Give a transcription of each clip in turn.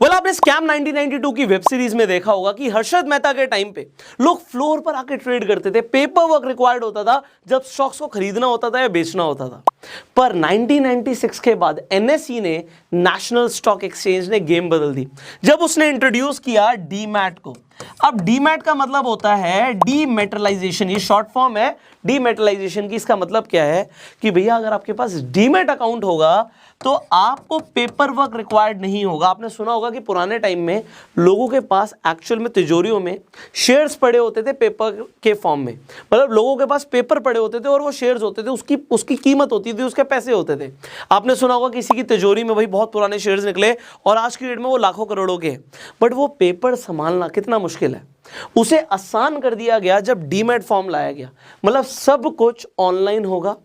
Well आपने scam 1992 की web series में देखा होगा कि हर्षद मेहता के टाइम पे लोग फ्लोर पर आके ट्रेड करते थे, पेपर वर्क रिक्वायर्ड होता था जब स्टॉक्स को खरीदना होता था या बेचना होता था। पर 1996 के बाद एनएसई ने, नेशनल स्टॉक एक्सचेंज ने गेम बदल दी जब उसने इंट्रोड्यूस किया डीमैट को। अब डीमैट का मतलब होता है डीमेटलाइजेशन, ये शॉर्ट फॉर्म है डीमेटलाइजेशन की। इसका मतलब क्या है कि भैया अगर आपके पास डीमैट अकाउंट होगा तो आपको पेपर वर्क रिक्वायर्ड नहीं होगा। आपने सुना होगा कि पुराने टाइम में लोगों के पास एक्चुअल में तिजोरियों में शेयर्स पड़े होते थे पेपर के फॉर्म में, मतलब लोगों के पास पेपर पड़े होते थे और वो शेयर्स होते थे, उसकी कीमत होती थी, उसके पैसे होते थे। आपने सुना होगा किसी की तिजोरी में भाई बहुत पुराने शेयर्स निकले और आज की डेट में वो लाखों करोड़ों के, बट वो पेपर संभालना कितना मुश्किल है। उसे आसान कर दिया गया जब डीमैट फॉर्म लाया गया, मतलब सब कुछ ऑनलाइन होगा,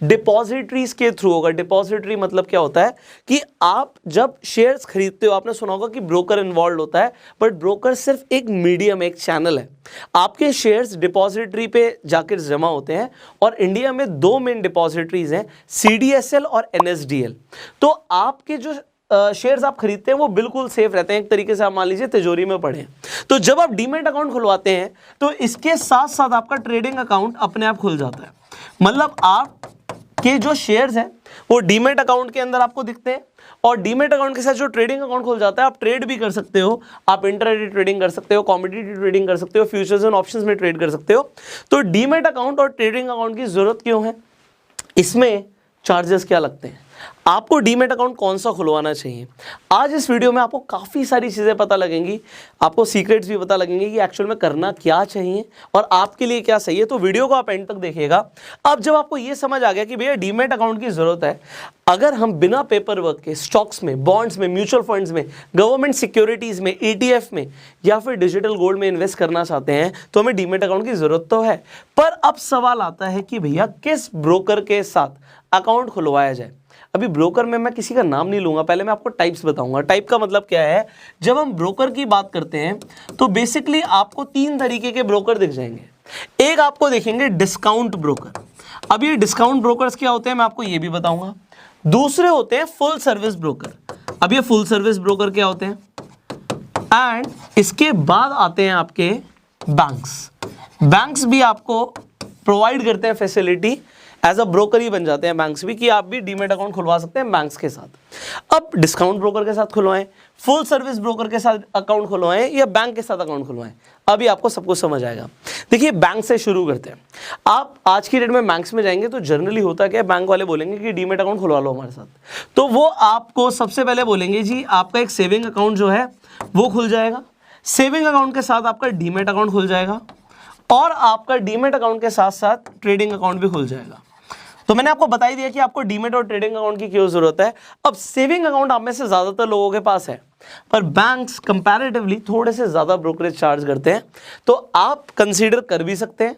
डिपॉजिटरीज के थ्रू होगा। डिपॉजिटरी मतलब क्या होता है कि आप जब शेयर्स खरीदते हो, आपने सुना होगा कि ब्रोकर इन्वॉल्व होता है, बट ब्रोकर सिर्फ एक मीडियम, एक चैनल है। आपके शेयर्स डिपॉजिटरी पे जाकर जमा होते हैं और इंडिया में दो मेन डिपॉजिटरीज हैं, सीडीएसएल और एनएसडीएल। तो आपके जो शेयर्स आप खरीदते हैं वो बिल्कुल सेफ रहते हैं, एक तरीके से आप मान लीजिए तिजोरी में पड़े हैं। तो जब आप डीमैट अकाउंट खुलवाते हैं तो इसके साथ साथ आपका ट्रेडिंग अकाउंट अपने आप खुल जाता है। मतलब आपके जो शेयर्स हैं वो डीमैट अकाउंट के अंदर आपको दिखते हैं और डीमैट अकाउंट के साथ जो ट्रेडिंग अकाउंट खुल जाता है, आप ट्रेड भी कर सकते हो, आप इंट्राडे ट्रेडिंग कर सकते हो, कमोडिटी ट्रेडिंग कर सकते हो, फ्यूचर्स एंड ऑप्शंस में ट्रेड कर सकते हो। तो डीमैट अकाउंट और ट्रेडिंग अकाउंट की जरूरत क्यों है, इसमें चार्जेस क्या लगते हैं, आपको डीमैट अकाउंट कौन सा खुलवाना चाहिए, आज इस वीडियो में आपको काफ़ी सारी चीज़ें पता लगेंगी, आपको सीक्रेट्स भी पता लगेंगे कि एक्चुअल में करना क्या चाहिए और आपके लिए क्या सही है। तो वीडियो को आप एंड तक देखिएगा। अब जब आपको ये समझ आ गया कि भैया डीमैट अकाउंट की ज़रूरत है, अगर हम बिना पेपर वर्क के स्टॉक्स में, बॉन्ड्स में, म्यूचुअल फंड्स में, गवर्नमेंट सिक्योरिटीज़ में, ETF में या फिर डिजिटल गोल्ड में इन्वेस्ट करना चाहते हैं तो हमें डीमैट अकाउंट की ज़रूरत तो है। पर अब सवाल आता है कि भैया किस ब्रोकर के साथ अकाउंट खुलवाया जाए। अभी ब्रोकर में मैं किसी का नाम नहीं लूंगा, पहले मैं आपको टाइप्स बताऊंगा। टाइप का मतलब क्या है, जब हम ब्रोकर की बात करते हैं तो बेसिकली आपको तीन तरीके के ब्रोकर दिख जाएंगे। एक आपको दिखेंगे डिस्काउंट ब्रोकर। अब ये डिस्काउंट ब्रोकर्स क्या होते हैं मैं आपको ये भी बताऊंगा। दूसरे होते हैं फुल सर्विस ब्रोकर। अब ये फुल सर्विस ब्रोकर क्या होते हैं, एंड इसके बाद आते हैं आपके बैंक्स। बैंक्स भी आपको प्रोवाइड करते हैं फैसिलिटी, एज अ ब्रोकर ही बन जाते हैं बैंक्स भी, कि आप भी डीमैट अकाउंट खुलवा सकते हैं बैंक्स के साथ। अब डिस्काउंट ब्रोकर के साथ खुलवाएं, फुल सर्विस ब्रोकर के साथ अकाउंट खुलवाएं या बैंक के साथ अकाउंट खुलवाएं, अभी आपको सब कुछ समझ आएगा। देखिए बैंक से शुरू करते हैं। आप आज की डेट में बैंक्स में जाएंगे तो जनरली होता क्या है, बैंक वाले बोलेंगे कि डीमैट अकाउंट खुलवा लो हमारे साथ, तो वो आपको सबसे पहले बोलेंगे जी आपका एक सेविंग अकाउंट जो है वो खुल जाएगा, सेविंग अकाउंट के साथ आपका डीमैट अकाउंट खुल जाएगा और आपका डीमैट अकाउंट के साथ साथ ट्रेडिंग अकाउंट भी खुल जाएगा। तो मैंने आपको बता ही दिया कि आपको डीमैट और ट्रेडिंग अकाउंट की क्यों जरूरत है। अब सेविंग अकाउंट आप में से ज्यादातर लोगों के पास है, पर बैंक्स कंपैरेटिवली थोड़े से ज्यादा ब्रोकरेज चार्ज करते हैं, तो आप कंसीडर कर भी सकते हैं,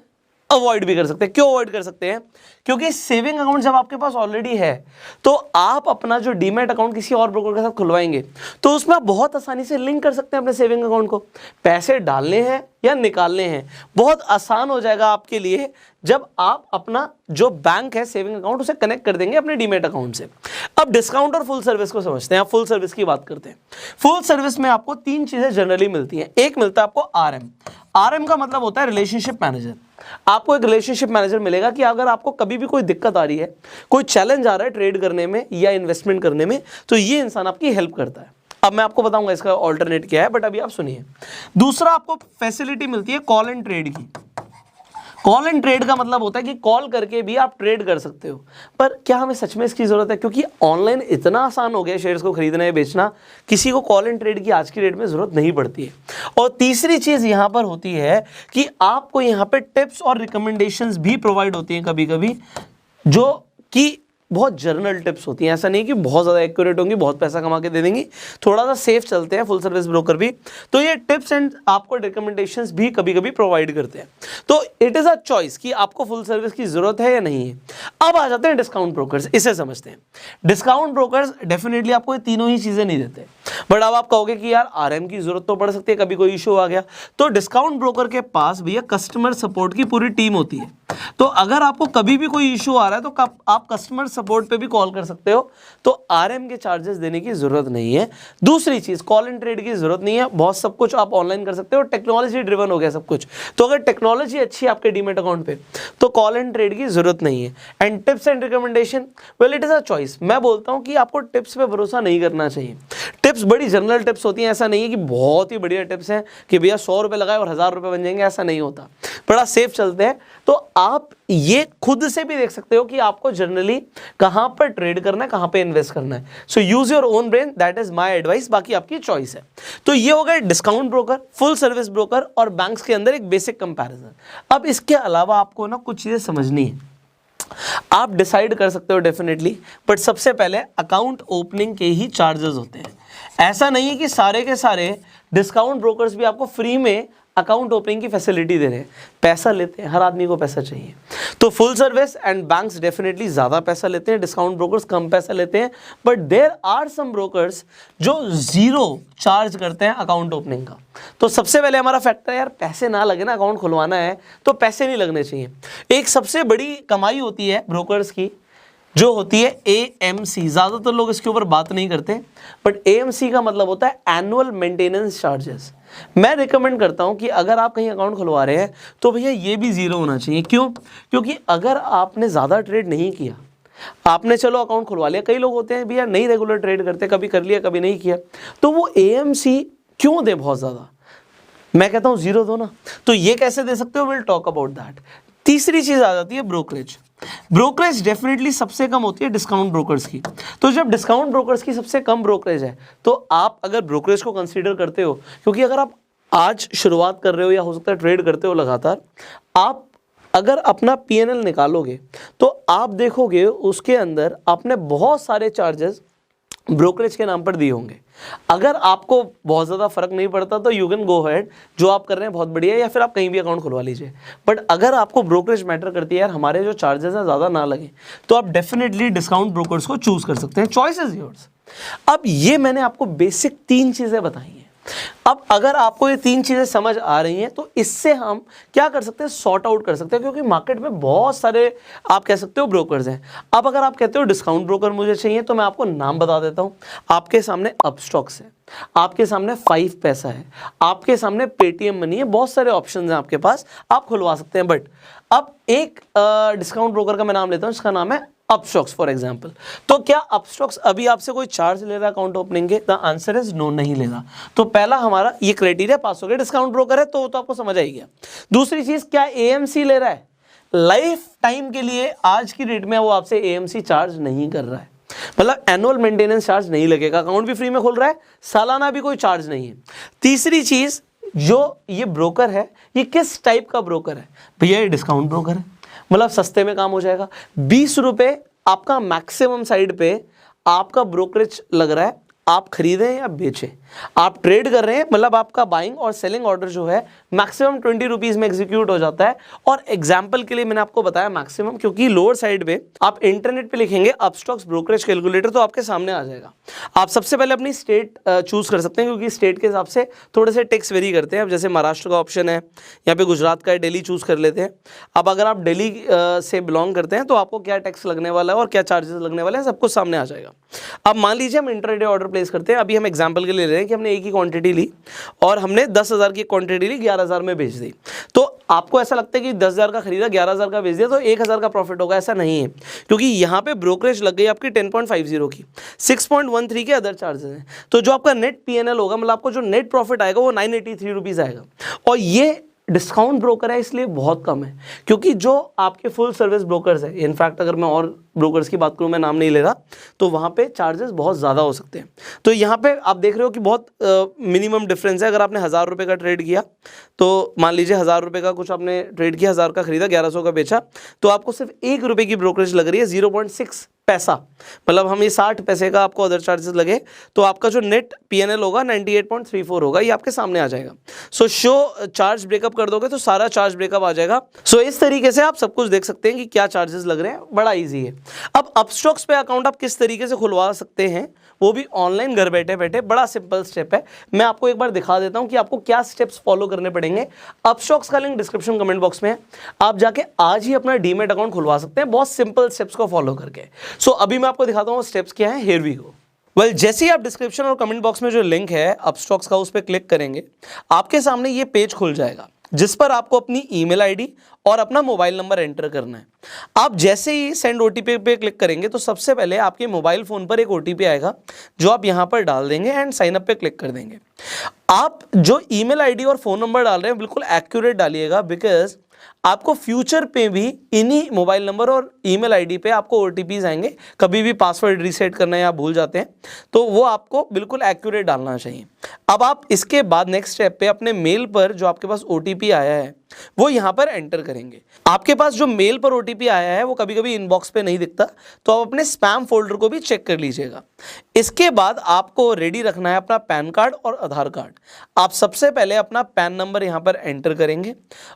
अवॉइड भी कर सकते हैं। क्यों अवॉइड कर सकते हैं, क्योंकि सेविंग अकाउंट जब आपके पास ऑलरेडी है तो आप अपना जो डीमैट अकाउंट किसी और ब्रोकर के साथ खुलवाएंगे तो उसमें आप बहुत आसानी से लिंक कर सकते हैं अपने सेविंग अकाउंट को। पैसे डालने हैं या निकालने हैं बहुत आसान हो जाएगा आपके लिए जब आप अपना जो बैंक है सेविंग अकाउंट उसे कनेक्ट कर देंगे अपने डीमैट अकाउंट से। अब डिस्काउंट और फुल सर्विस को समझते हैं। आप फुल सर्विस की बात करते हैं। फुल सर्विस में आपको तीन चीजें जनरली मिलती हैं। एक मिलता है आपको RM का मतलब होता है रिलेशनशिप मैनेजर। आपको एक रिलेशनशिप मैनेजर मिलेगा कि अगर आपको कभी भी कोई दिक्कत आ रही है, कोई चैलेंज आ रहा है ट्रेड करने में या इन्वेस्टमेंट करने में, तो ये इंसान आपकी हेल्प करता है। अब मैं आपको बताऊंगा इसका ऑल्टरनेट क्या है, बट अभी आप सुनिए। दूसरा आपको फैसिलिटी मिलती है कॉल एंड ट्रेड की। कॉल एंड ट्रेड का मतलब होता है कि कॉल करके भी आप ट्रेड कर सकते हो। पर क्या हमें सच में इसकी जरूरत है, क्योंकि ऑनलाइन इतना आसान हो गया शेयर्स को खरीदना या बेचना, किसी को कॉल एंड ट्रेड की आज की डेट में जरूरत नहीं पड़ती है। और तीसरी चीज यहां पर होती है कि आपको यहां पे टिप्स और रिकमेंडेशंस भी प्रोवाइड होती हैं कभी कभी, जो कि बहुत जर्नल टिप्स होती हैं। ऐसा नहीं कि बहुत ज़्यादा एक्यूरेट होंगी, बहुत पैसा कमा के दे देंगी, थोड़ा सा सेफ चलते हैं फुल सर्विस ब्रोकर भी। तो ये टिप्स एंड आपको रिकमेंडेशंस भी कभी कभी प्रोवाइड करते हैं। तो इट इज़ अ चॉइस कि आपको फुल सर्विस की ज़रूरत है या नहीं है। अब आ जाते हैं डिस्काउंट ब्रोकर्स, इसे समझते हैं। डिस्काउंट ब्रोकर्स डेफिनेटली आपको ये तीनों ही चीज़ें नहीं देते, बट अब आप कहोगे कि यार आरएम की जरूरत तो पड़ सकती है, कभी कोई इशू आ गया। तो डिस्काउंट ब्रोकर के पास भैया कस्टमर सपोर्ट की पूरी टीम होती है, तो अगर आपको कभी भी कोई इशू आ रहा है तो आप कस्टमर सपोर्ट पे भी कॉल कर सकते हो, तो आरएम के चार्जेस देने की जरूरत नहीं है। दूसरी चीज, कॉल एंड ट्रेड की जरूरत नहीं है, बहुत सब कुछ आप ऑनलाइन कर सकते हो, टेक्नोलॉजी ड्रिवन हो गया सब कुछ। तो अगर टेक्नोलॉजी अच्छी है आपके डीमेट अकाउंट पे तो कॉल एंड ट्रेड की जरूरत नहीं है। And tips and recommendation, well it is a choice. मैं बोलता हूं कि आपको टिप्स पे भरोसा नहीं करना चाहिए। टिप्स बड़ी जनरल टिप्स होती हैं, ऐसा नहीं है कि बहुत ही बढ़िया टिप्स हैं कि भैया 100 रुपए लगाए और 1000 रुपए बन जाएंगे, ऐसा नहीं होता, बड़ा सेफ चलते हैं। तो आप ये खुद से भी देख सकते हो कि आपको जनरली कहां पर ट्रेड करना है, कहां पे इन्वेस्ट करना है। So use your own brain, that is my advice, बाकी आपकी चॉइस है। तो ये हो गए discount broker, full service broker और बैंक्स के अंदर एक बेसिक कंपैरिजन। अब इसके अलावा आपको ना कुछ चीजें समझनी है, आप डिसाइड कर सकते हो डेफिनेटली, बट सबसे पहले अकाउंट ओपनिंग के ही चार्जेस होते हैं। ऐसा नहीं है कि सारे के सारे डिस्काउंट ब्रोकर्स भी आपको फ्री में अकाउंट ओपनिंग की फैसिलिटी दे रहे हैं, पैसा लेते हैं, हर आदमी को पैसा चाहिए। तो full service and banks definitely ज़्यादा पैसा लेते हैं, डिस्काउंट ब्रोकर्स कम पैसा लेते हैं, but there are some brokers जो जीरो चार्ज करते हैं अकाउंट ओपनिंग का। तो सबसे पहले हमारा फैक्टर है यार, पैसे ना लगे ना, अकाउंट खुलवाना है तो पैसे नहीं लगने चाहिए। एक सबसे बड़ी कमाई होती है ब्रोकर्स की जो होती है AMC, ज़्यादातर लोग इसके ऊपर बात नहीं करते, बट AMC का मतलब होता है एनुअल मेंटेनेंस चार्जेस। मैं रिकमेंड करता हूं कि अगर आप कहीं अकाउंट खुलवा रहे हैं तो भैया ये भी जीरो होना चाहिए। क्यों? क्योंकि अगर आपने ज़्यादा ट्रेड नहीं किया, आपने चलो अकाउंट खुलवा लिया, कई लोग होते हैं भैया नहीं रेगुलर ट्रेड करते, कभी कर लिया कभी नहीं किया, तो वो AMC क्यों दे बहुत ज़्यादा? मैं कहता हूँ जीरो दो ना। तो ये कैसे दे सकते हो, विल टॉक अबाउट दैट। तीसरी चीज़ आ जाती है ब्रोकरेज। ब्रोकरेज डेफिनेटली सबसे कम होती है डिस्काउंट ब्रोकर्स की। तो जब डिस्काउंट ब्रोकर्स की सबसे कम ब्रोकरेज है तो आप अगर ब्रोकरेज को कंसीडर करते हो, क्योंकि अगर आप आज शुरुआत कर रहे हो या हो सकता है ट्रेड करते हो लगातार, आप अगर अपना PNL निकालोगे तो आप देखोगे उसके अंदर आपने बहुत सारे चार्जेस ब्रोकरेज के नाम पर दिए होंगे। अगर आपको बहुत ज़्यादा फर्क नहीं पड़ता तो यू कैन गो हेड, जो आप कर रहे हैं बहुत बढ़िया है, या फिर आप कहीं भी अकाउंट खुलवा लीजिए। बट अगर आपको ब्रोकरेज मैटर करती है यार, हमारे जो चार्जेस हैं ज़्यादा ना लगे, तो आप डेफिनेटली डिस्काउंट ब्रोकर्स को चूज कर सकते हैं। Choice is yours. अब ये मैंने आपको बेसिक 3 चीज़ें बताई हैं। अब अगर आपको ये 3 चीज़ें समझ आ रही हैं तो इससे हम क्या कर सकते हैं, सॉर्ट आउट कर सकते हैं, क्योंकि मार्केट में बहुत सारे आप कह सकते हो ब्रोकर्स हैं। अब अगर आप कहते हो डिस्काउंट ब्रोकर मुझे चाहिए, तो मैं आपको नाम बता देता हूं। आपके सामने अपस्टॉक्स है, आपके सामने 5 पैसा है, आपके सामने पेटीएम मनी है, बहुत सारे ऑप्शन हैं आपके पास, आप खुलवा सकते हैं। बट अब एक डिस्काउंट ब्रोकर का मैं नाम लेता हूं, जिसका नाम है अपस्टॉक्स फॉर एग्जाम्पल। तो क्या अपस्टॉक्स अभी आपसे कोई चार्ज ले रहा है अकाउंट ओपनिंग के? द आंसर इज नो, नहीं ले रहा। तो पहला हमारा ये क्राइटेरिया पास हो गया, डिस्काउंट ब्रोकर है तो आपको समझ आई गया। दूसरी चीज, क्या AMC ले रहा है? लाइफ टाइम के लिए आज की डेट में वो आपसे AMC चार्ज नहीं कर रहा है, मतलब एनुअल मेंटेनेंस चार्ज नहीं लगेगा, अकाउंट भी फ्री में खुल रहा है, सालाना भी कोई चार्ज नहीं है। तीसरी चीज, जो ये ब्रोकर है ये किस टाइप का ब्रोकर है? भैया ये डिस्काउंट ब्रोकर है, मतलब सस्ते में काम हो जाएगा। 20 रुपए आपका मैक्सिमम साइड पे आपका ब्रोकरेज लग रहा है, आप खरीदें या बेचें, आप ट्रेड कर रहे हैं, मतलब आपका बाइंग और सेलिंग ऑर्डर जो है मैक्सिमम 20 रुपीज़ में एग्जीक्यूट हो जाता है। और एग्जाम्पल के लिए मैंने आपको बताया मैक्सिमम, क्योंकि लोअर साइड पे आप इंटरनेट पे लिखेंगे अपस्टॉक्स ब्रोकरेज कैलकुलेटर तो आपके सामने आ जाएगा। आप सबसे पहले अपनी स्टेट चूज कर सकते हैं, क्योंकि स्टेट के हिसाब से थोड़े से टैक्स वेरी करते हैं। अब जैसे महाराष्ट्र का ऑप्शन है, यहाँ पे गुजरात का है, दिल्ली चूज कर लेते हैं। अब अगर आप दिल्ली से बिलोंग करते हैं तो आपको क्या टैक्स लगने वाला है और क्या चार्जेस लगने वाले हैं, सब कुछ सामने आ जाएगा। अब मान लीजिए हम इंटरडे ऑर्डर प्लेस करते हैं, अभी हम एग्जाम्पल के लिए ले रहे हैं कि हमने एक ही क्वांटिटी ली और हमने 10,000 की क्वांटिटी ली, 11,000 में बेच दी। तो आपको ऐसा लगता है कि 10,000 का खरीदा, 11,000 का बेच दिया तो 1,000 का प्रॉफिट होगा, ऐसा नहीं है, क्योंकि यहाँ पे ब्रोकरेज लग गई आपकी 10.50 की, 6.13 के अदर चार्जेस हैं। तो जो आपका नेट PNL होगा, मतलब आपको जो नेट प्रॉफिट आएगा वो 983 रुपीज़ आएगा। और ये डिस्काउंट ब्रोकर है इसलिए बहुत कम है, क्योंकि जो आपके फुल सर्विस ब्रोकर्स है, इनफैक्ट अगर मैं और ब्रोकर्स की बात करूं, मैं नाम नहीं ले रहा, तो वहाँ पे चार्जेस बहुत ज़्यादा हो सकते हैं। तो यहाँ पे आप देख रहे हो कि बहुत मिनिमम डिफरेंस है। अगर आपने 1,000 रुपये का ट्रेड किया, तो मान लीजिए 1,000 रुपये का कुछ आपने ट्रेड किया, 1,000 का खरीदा, 1100 का बेचा, तो आपको सिर्फ 1 रुपये की ब्रोकरेज लग रही है, 0.6 पैसा, मतलब हम ये 60 पैसे का आपको अदर चार्जेस लगे, तो आपका जो नेट PNL होगा 98.34 होगा, ये आपके सामने आ जाएगा। सो शो चार्ज ब्रेकअप कर दोगे तो सारा चार्ज ब्रेकअप आ जाएगा। सो इस तरीके से आप सब कुछ देख सकते हैं कि क्या चार्जेस लग रहे हैं, बड़ा इजी है। अब अपस्टॉक्स पे अकाउंट आप किस तरीके से खुलवा सकते हैं वो भी ऑनलाइन घर बैठे बैठे। बड़ा सिंपल स्टेप है, मैं आपको एक बार दिखा देता हूं कि आपको क्या स्टेप्स फॉलो करने पड़ेंगे। अपस्टॉक्स का लिंक डिस्क्रिप्शन कमेंट बॉक्स में है, आप जाके आज ही अपना डीमैट अकाउंट खुलवा सकते हैं बहुत सिंपल स्टेप्स को फॉलो करके। सो अभी मैं आपको दिखाता हूँ स्टेप्स क्या है। Here we go. वेल, जैसे ही आप डिस्क्रिप्शन और कमेंट बॉक्स में जो लिंक है अपस्टॉक्स का उस पर क्लिक करेंगे, आपके सामने ये पेज खुल जाएगा जिस पर आपको अपनी ईमेल आईडी और अपना मोबाइल नंबर एंटर करना है। आप जैसे ही सेंड ओटीपी पे क्लिक करेंगे तो सबसे पहले आपके मोबाइल फोन पर एक ओटीपी आएगा जो आप यहां पर डाल देंगे एंड साइन अप पे क्लिक कर देंगे। आप जो ईमेल आईडी और फोन नंबर डाल रहे हैं बिल्कुल एक्यूरेट डालिएगा, बिकॉज आपको फ्यूचर पे भी इन्हीं मोबाइल नंबर और ईमेल आईडी पे आपको ओटीपीज आएंगे। कभी भी पासवर्ड रीसेट करना है या भूल जाते हैं तो वो आपको बिल्कुल एक्यूरेट डालना चाहिए। अब आप इसके बाद नेक्स्ट स्टेप पे अपने मेल पर जो आपके पास ओटीपी आया है वो यहां पर एंटर करेंगे। आपके पास जो मेल पर ओटीपी आया है वो कभी कभी इनबॉक्स पे नहीं दिखता, तो आप अपने स्पैम फोल्डर को भी चेक कर लीजिएगा। इसके बाद आपको रेडी रखना है अपना पैन कार्ड और आधार कार्ड। आप सबसे पहले अपना पैन नंबर यहां पर एंटर करेंगे,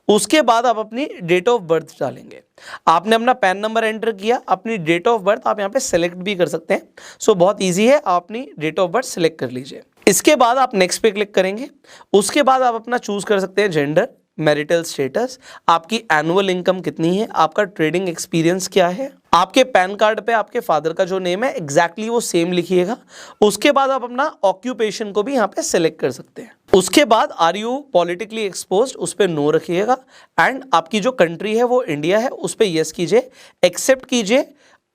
उसके बाद आप अपनी डेट ऑफ बर्थ डालेंगे। आपने अपना पैन नंबर एंटर किया, अपनी डेट ऑफ बर्थ आप यहां पे सेलेक्ट भी कर सकते हैं। सो बहुत ईजी है, आप अपनी डेट ऑफ बर्थ सेलेक्ट कर लीजिए। इसके बाद आप नेक्स्ट पे क्लिक करेंगे, उसके बाद आप अपना चूज कर सकते हैं जेंडर, मैरिटल स्टेटस, आपकी एनुअल इनकम कितनी है, आपका ट्रेडिंग एक्सपीरियंस क्या है। आपके पैन कार्ड पे आपके फादर का जो नेम है एग्जैक्टली वो सेम लिखिएगा। उसके बाद आप अपना ऑक्यूपेशन को भी यहाँ पे सिलेक्ट कर सकते हैं। उसके बाद आर यू पॉलिटिकली एक्सपोज्ड, उस पर नो रखिएगा एंड आपकी जो कंट्री है वो इंडिया है, उस पर यस कीजिए, एक्सेप्ट कीजिए।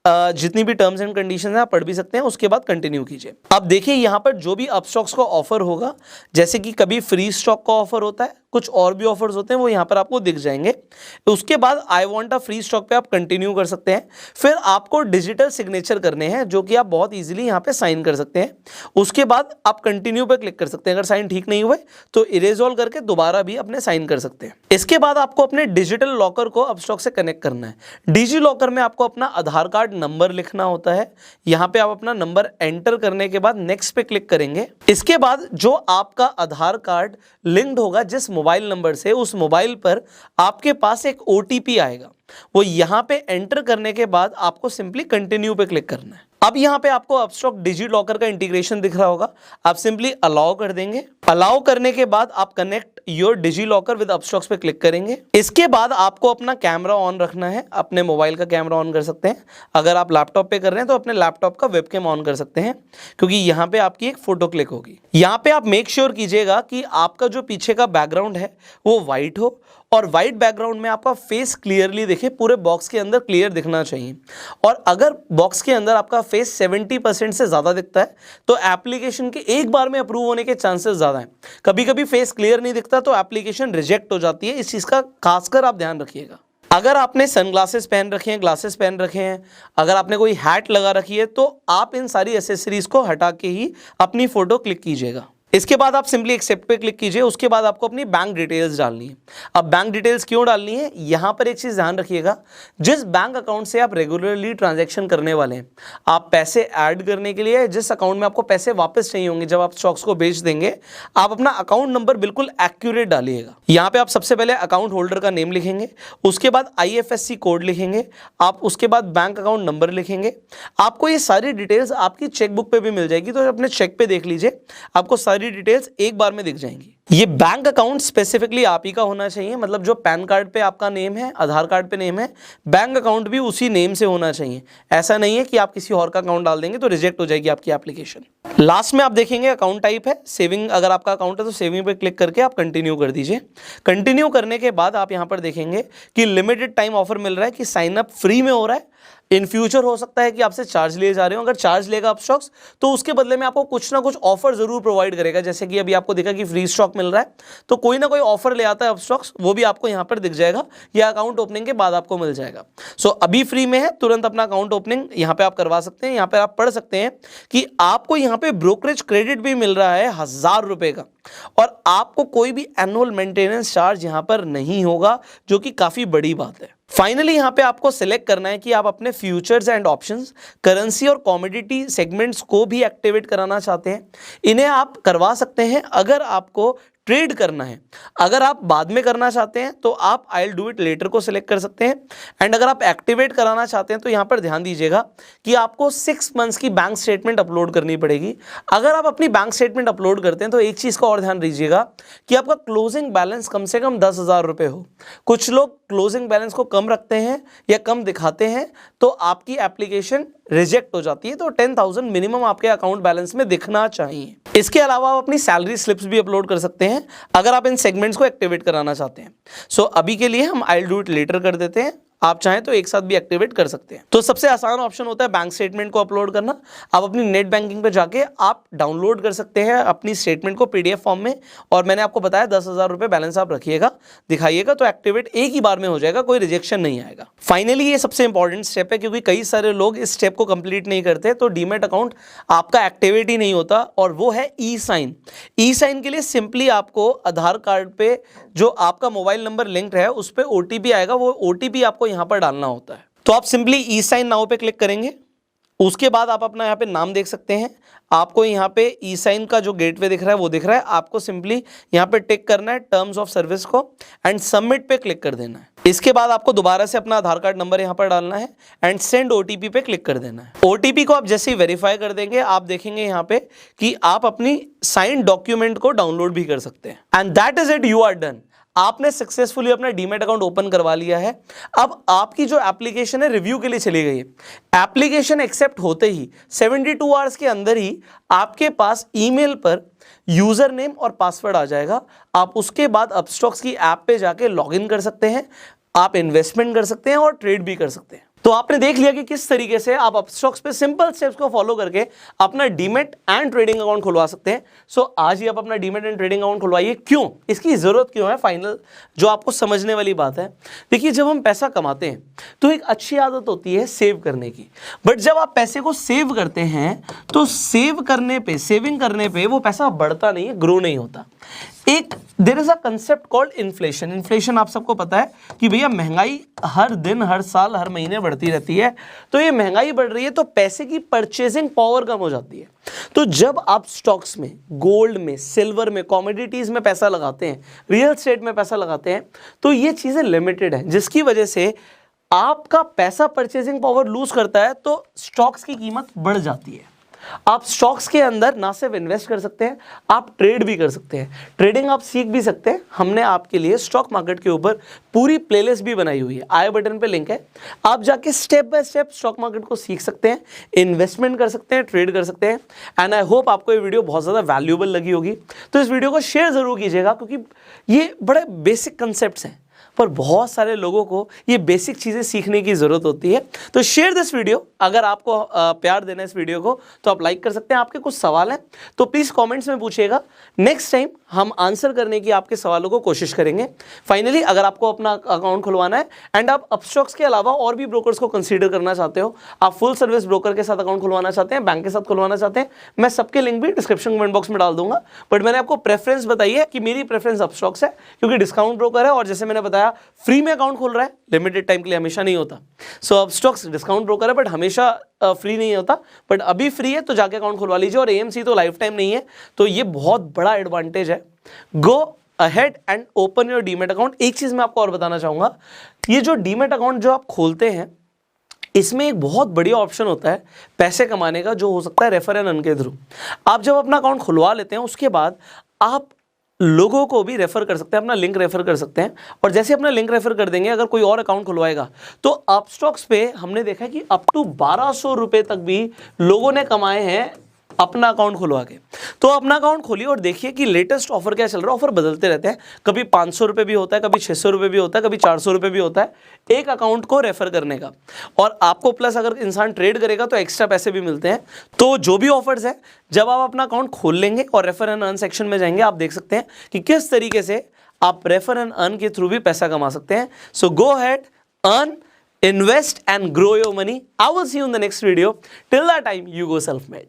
जितनी भी टर्म्स एंड कंडीशंस हैं आप पढ़ भी सकते हैं, उसके बाद कंटिन्यू कीजिए। अब देखिए यहाँ पर जो भी अपस्टॉक्स का ऑफर होगा, जैसे कि कभी फ्री स्टॉक का ऑफर होता है, कुछ और भी ऑफर्स होते हैं, वो यहाँ पर आपको दिख जाएंगे। उसके बाद I want a free stock पे आप कंटिन्यू कर सकते हैं। फिर आपको डिजिटल सिग्नेचर करने हैं जो कि आप बहुत इजीली यहाँ पे साइन कर सकते हैं। उसके बाद आप कंटिन्यू पे क्लिक कर सकते हैं। अगर साइन ठीक नहीं हुए तो इरेज ऑल करके दोबारा भी अपने साइन कर सकते हैं। इसके बाद आपको अपने डिजिटल लॉकर को अपस्टॉक से कनेक्ट करना है। डिजी लॉकर में आपको अपना आधार कार्ड नंबर लिखना होता है। यहाँ पे आप अपना नंबर एंटर करने के बाद नेक्स्ट पे क्लिक करेंगे। इसके बाद जो आपका आधार कार्ड लिंक्ड होगा जिस मोबाइल नंबर से, उस मोबाइल पर आपके पास एक ओटीपी आएगा। वो यहां पे एंटर करने के बाद आपको सिंपली कंटिन्यू पे क्लिक करना है। अब यहां पे आपको अपस्टॉक डिजी लॉकर का इंटीग्रेशन दिख रहा होगा, आप सिंपली अलाउ कर देंगे। अलाउ करने के बाद आप connect your DigiLocker with Upstox पे क्लिक करेंगे। इसके बाद आपको अपना कैमरा ऑन रखना है। अपने मोबाइल का कैमरा ऑन कर सकते हैं, अगर आप लैपटॉप पे कर रहे हैं तो अपने लैपटॉप का वेबकैम ऑन कर सकते हैं, क्योंकि यहाँ पे आपकी एक फोटो क्लिक होगी। यहाँ पे आप मेक श्योर कीजिएगा कि आपका जो पीछे का बैकग्राउंड है वो व्हाइट हो और व्हाइट बैकग्राउंड में आपका फेस क्लियरली दिखे, पूरे बॉक्स के अंदर क्लियर दिखना चाहिए। और अगर बॉक्स के अंदर आपका फेस 70% से ज़्यादा दिखता है तो एप्लीकेशन के एक बार में अप्रूव होने के चांसेस ज़्यादा हैं। कभी कभी फेस क्लियर नहीं दिखता तो एप्लीकेशन रिजेक्ट हो जाती है, इस चीज़ का खासकर आप ध्यान रखिएगा। अगर आपने सनग्लासेस पहन रखे हैं, ग्लासेस पहन रखे हैं, अगर आपने कोई हैट लगा रखी है तो आप इन सारी एसेसरीज को हटा के ही अपनी फोटो क्लिक कीजिएगा। इसके बाद आप सिंपली एक्सेप्ट पे क्लिक कीजिए। उसके बाद आपको अपनी बैंक डिटेल्स डालनी है। अब बैंक डिटेल्स क्यों डालनी है, यहां पर एक चीज ध्यान रखिएगा, जिस बैंक अकाउंट से आप रेगुलरली ट्रांजैक्शन करने वाले हैं, आप पैसे ऐड करने के लिए जिस अकाउंट में आपको पैसे वापस चाहिए होंगे जब आप स्टॉक्स को बेच देंगे, आप अपना अकाउंट नंबर बिल्कुल एक्यूरेट डालिएगा। यहाँ पे आप सबसे पहले अकाउंट होल्डर का नेम लिखेंगे, उसके बाद IFSC कोड लिखेंगे, आप उसके बाद बैंक अकाउंट नंबर लिखेंगे। आपको ये सारी डिटेल्स आपकी चेकबुक पे भी मिल जाएगी, तो अपने चेक पे देख लीजिए, आपको सारी डिटेल्स एक बार में दिख जाएंगी। ये बैंक अकाउंट स्पेसिफिकली आप ही का होना चाहिए, मतलब जो पैन कार्ड पे आपका नेम है, आधार कार्ड पे नेम है, बैंक अकाउंट भी उसी नेम से होना चाहिए। ऐसा नहीं है कि आप किसी और का अकाउंट डाल देंगे तो रिजेक्ट हो जाएगी आपकी एप्लीकेशन। लास्ट में आप देखेंगे अकाउंट टाइप है सेविंग, अगर आपका अकाउंट है तो सेविंग पे क्लिक करके आप कंटिन्यू कर दीजिए। कंटिन्यू करने के बाद आप यहां पर देखेंगे कि लिमिटेड टाइम ऑफर मिल रहा है कि साइन अप फ्री में हो रहा है। इन फ्यूचर हो सकता है कि आपसे चार्ज लिए जा रहे हो, अगर चार्ज लेगा अपस्टॉक्स तो उसके बदले में आपको कुछ ना कुछ ऑफर जरूर प्रोवाइड करेगा। जैसे कि अभी आपको दिखा कि फ्री स्टॉक मिल रहा है, तो कोई ना कोई ऑफर ले आता है अपस्टॉक्स, वो भी आपको यहाँ पर दिख जाएगा या अकाउंट ओपनिंग के बाद आपको मिल जाएगा। सो अभी फ्री में है, तुरंत अपना अकाउंट ओपनिंग यहाँ पे आप करवा सकते हैं। यहाँ पे आप पढ़ सकते हैं कि आपको यहाँ पे ब्रोकरेज क्रेडिट भी मिल रहा है 1000 रुपए का, और आपको कोई भी एनुअल मेंटेनेंस चार्ज यहाँ पर नहीं होगा, जो कि काफी बड़ी बात है। फाइनली यहाँ पे आपको सिलेक्ट करना है कि आप अपने फ्यूचर्स एंड ऑप्शंस, करेंसी और कमोडिटी सेगमेंट्स को भी एक्टिवेट कराना चाहते हैं। इन्हें आप करवा सकते हैं अगर आपको ट्रेड करना है, अगर आप बाद में करना चाहते हैं तो आप I will do it later को सिलेक्ट कर सकते हैं। एंड अगर आप एक्टिवेट कराना चाहते हैं तो यहाँ पर ध्यान दीजिएगा कि आपको 6 मंथ्स की बैंक स्टेटमेंट अपलोड करनी पड़ेगी। अगर आप अपनी बैंक स्टेटमेंट अपलोड करते हैं तो एक चीज़ का और ध्यान दीजिएगा कि आपका क्लोजिंग बैलेंस कम से कम 10,000 रुपये हो। कुछ लोग क्लोजिंग बैलेंस को कम रखते हैं या कम दिखाते हैं तो आपकी एप्लीकेशन रिजेक्ट हो जाती है। तो 10,000 मिनिमम आपके अकाउंट बैलेंस में दिखना चाहिए। इसके अलावा आप अपनी सैलरी स्लिप्स भी अपलोड कर सकते हैं अगर आप इन सेगमेंट्स को एक्टिवेट कराना चाहते हैं। सो अभी के लिए हम I will do it later कर देते हैं, आप चाहें तो एक साथ भी एक्टिवेट कर सकते हैं। तो सबसे आसान ऑप्शन होता है बैंक स्टेटमेंट को अपलोड करना। आप अपनी नेट बैंकिंग पे जाके आप डाउनलोड कर सकते हैं अपनी स्टेटमेंट को पीडीएफ फॉर्म में, और मैंने आपको बताया 10,000 रुपये बैलेंस आप रखिएगा, दिखाइएगा, तो एक्टिवेट एक ही बार में हो जाएगा, कोई रिजेक्शन नहीं आएगा। फाइनली ये सबसे इंपॉर्टेंट स्टेप है, क्योंकि कई सारे लोग इस स्टेप को कंप्लीट नहीं करते तो डीमैट अकाउंट आपका एक्टिवेट ही नहीं होता, और वो है ई साइन। ई साइन के लिए सिंपली आपको आधार कार्ड पे जो आपका मोबाइल नंबर लिंक्ड है उस पर ओटीपी आएगा, वो ओटीपी आपको यहाँ पर डालना होता है। तो आप सिंपली ई साइन नाउ पे क्लिक करेंगे। उसके बाद आप अपना यहाँ पे नाम देख सकते हैं, आपको यहाँ पे ई साइन का जो गेटवे दिख रहा है वो दिख रहा है। आपको सिंपली यहाँ पे टिक करना है टर्म्स ऑफ सर्विस को एंड सबमिट पे क्लिक कर देना है। इसके बाद आपको दोबारा से अपना आधार कार्ड नंबर यहाँ पर डालना है एंड सेंड ओटीपी पे क्लिक कर देना है। ओटीपी को आप जैसे ही वेरीफाई कर देंगे आप देखेंगे यहाँ पे कि आप अपनी साइन डॉक्यूमेंट को डाउनलोड भी कर सकते हैं। And that is it, you are done. आपने सक्सेसफुली अपना डीमैट अकाउंट ओपन करवा लिया है। अब आपकी जो एप्लीकेशन है रिव्यू के लिए चली गई है। एप्लीकेशन एक्सेप्ट होते ही 72 आवर्स के अंदर ही आपके पास ईमेल पर यूजर नेम और पासवर्ड आ जाएगा। आप उसके बाद अपस्टॉक्स की ऐप पे जाके लॉगिन कर सकते हैं, आप इन्वेस्टमेंट कर सकते हैं और ट्रेड भी कर सकते हैं। तो आपने देख लिया कि किस तरीके से आप अपस्टॉक्स पे सिंपल स्टेप्स को फॉलो करके अपना डीमैट एंड ट्रेडिंग अकाउंट खुलवा सकते हैं। सो आज ही आप अपना डीमैट एंड ट्रेडिंग अकाउंट खुलवाइए। क्यों, इसकी जरूरत क्यों है, फाइनल जो आपको समझने वाली बात है। देखिए, जब हम पैसा कमाते हैं तो एक अच्छी आदत होती है सेव करने की, बट जब आप पैसे को सेव करते हैं तो सेविंग करने पे वो पैसा बढ़ता नहीं है, ग्रो नहीं होता। एक there is a concept called inflation. Inflation आप सबको पता है कि भैया महंगाई हर दिन, हर साल, हर महीने बढ़ती रहती है। तो ये महंगाई बढ़ रही है तो पैसे की परचेजिंग पावर कम हो जाती है। तो जब आप स्टॉक्स में, गोल्ड में, सिल्वर में, कमोडिटीज में पैसा लगाते हैं, रियल एस्टेट में पैसा लगाते हैं, तो ये चीजें लिमिटेड है, जिसकी वजह से आपका पैसा परचेजिंग पावर लूज करता है तो स्टॉक्स की कीमत बढ़ जाती है। आप स्टॉक्स के अंदर ना सिर्फ इन्वेस्ट कर सकते हैं, आप ट्रेड भी कर सकते हैं। ट्रेडिंग आप सीख भी सकते हैं। हमने आपके लिए स्टॉक मार्केट के ऊपर पूरी प्लेलिस्ट भी बनाई हुई है, आई बटन पे लिंक है। आप जाके step by step stock market को सीख सकते हैं, इन्वेस्टमेंट कर सकते हैं, ट्रेड कर सकते हैं। एंड आई होप आपको ये वीडियो बहुत ज़्यादा वैल्यूएबल लगी होगी। तो इस वीडियो को शेयर ज़रूर कीजिएगा, क्योंकि ये बड़े बेसिक कंसेप्ट्स हैं, पर बहुत सारे लोगों को ये बेसिक चीज़ें सीखने की ज़रूरत होती है। तो शेयर दिस वीडियो। अगर आपको प्यार देना है इस वीडियो को तो आप लाइक कर सकते हैं। आपके कुछ सवाल हैं तो प्लीज़ कमेंट्स में पूछिएगा, नेक्स्ट टाइम हम आंसर करने की आपके सवालों को कोशिश करेंगे। फाइनली, अगर आपको अपना अकाउंट खुलवाना है एंड आप अपस्टॉक्स के अलावा और भी ब्रोकर्स को कंसीडर करना चाहते हो, आप फुल सर्विस ब्रोकर के साथ अकाउंट खुलवाना चाहते हैं, बैंक के साथ खुलवाना चाहते हैं, मैं सबके लिंक भी डिस्क्रिप्शन कमेंट बॉक्स में डाल दूंगा। बट मैंने आपको प्रेफरेंस बताई है कि मेरी प्रेफरेंस अपस्टॉक्स है, क्योंकि डिस्काउंट ब्रोकर है और जैसे मैंने बताया फ्री में अकाउंट खोल रहा है, लिमिटेड टाइम के लिए, हमेशा नहीं होता। सो अपस्टॉक्स डिस्काउंट ब्रोकर है बट हमेशा फ्री नहीं होता, बट अभी फ्री है तो जाके अकाउंट खुलवा लीजिए। और एएमसी तो लाइफ टाइम नहीं है, तो ये बहुत बड़ा एडवांटेज है। Go ahead and open your demat account. एक चीज मैं आपको और बताना चाहूंगा, ये जो डीमैट अकाउंट जो आप खोलते हैं इसमें एक बहुत बढ़िया ऑप्शन होता है पैसे कमाने का, जो हो सकता है रेफर एंड अर्न के थ्रू। आप जब अपना अकाउंट खुलवा लेते हैं उसके बाद आप लोगों को भी रेफर कर सकते हैं, अपना लिंक रेफर कर सकते हैं। और जैसे अपना लिंक रेफर कर देंगे, अगर कोई और अकाउंट खुलवाएगा तो अपस्टॉक्स पे हमने देखा है कि अप टू 1200 रुपए तक भी लोगों ने कमाए हैं अपना अकाउंट खुलवा के। तो अपना अकाउंट खोलिए और देखिए कि लेटेस्ट ऑफर क्या चल रहा है। ऑफर बदलते रहते हैं, कभी 500 रुपये भी होता है, कभी 600 रुपये भी होता है, कभी 400 रुपये भी होता है एक अकाउंट को रेफर करने का। और आपको प्लस अगर इंसान ट्रेड करेगा तो एक्स्ट्रा पैसे भी मिलते हैं। तो जो भी ऑफर्स है, जब आप अपना अकाउंट खोल लेंगे और रेफर एंड अर्न सेक्शन में जाएंगे, आप देख सकते हैं कि किस तरीके से आप रेफर एंड अर्न के थ्रू भी पैसा कमा सकते हैं। So go ahead, earn, invest and grow your money. I will see you in the next video. Till that time, you go self-made.